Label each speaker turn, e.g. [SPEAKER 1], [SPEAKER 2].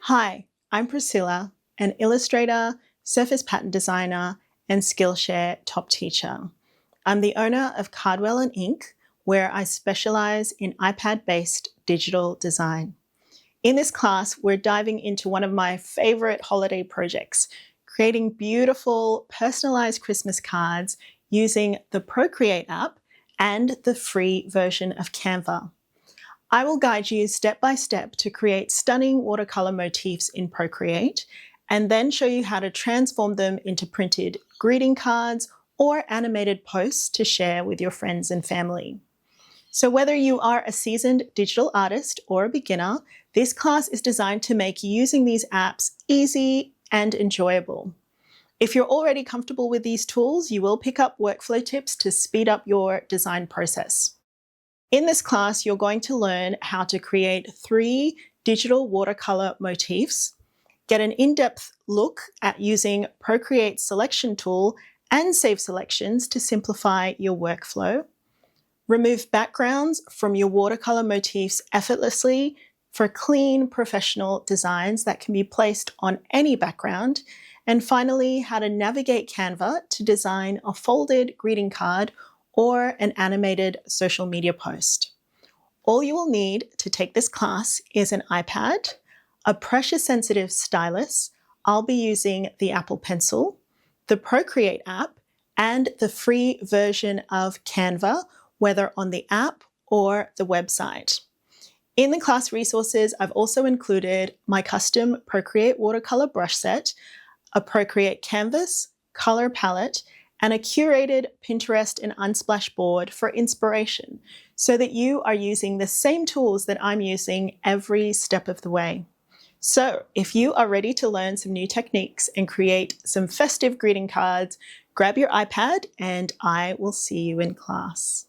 [SPEAKER 1] Hi, I'm Priscilla, an illustrator, surface pattern designer, and Skillshare top teacher. I'm the owner of Cardwell and Ink, where I specialize in iPad-based digital design. In this class, we're diving into one of my favorite holiday projects, creating beautiful personalized Christmas cards using the Procreate app and the free version of Canva. I will guide you step by step to create stunning watercolor motifs in Procreate, and then show you how to transform them into printed greeting cards or animated posts to share with your friends and family. So whether you are a seasoned digital artist or a beginner, this class is designed to make using these apps easy and enjoyable. If you're already comfortable with these tools, you will pick up workflow tips to speed up your design process. In this class, you're going to learn how to create 3 digital watercolor motifs, get an in-depth look at using Procreate selection tool and save selections to simplify your workflow, remove backgrounds from your watercolor motifs effortlessly for clean, professional designs that can be placed on any background, and finally, how to navigate Canva to design a folded greeting card or an animated social media post. All you will need to take this class is an iPad, a pressure-sensitive stylus. I'll be using the Apple Pencil, the Procreate app, and the free version of Canva, whether on the app or the website. In the class resources, I've also included my custom Procreate watercolor brush set, a Procreate canvas, color palette, and a curated Pinterest and Unsplash board for inspiration, so that you are using the same tools that I'm using every step of the way. So if you are ready to learn some new techniques and create some festive greeting cards, grab your iPad and I will see you in class.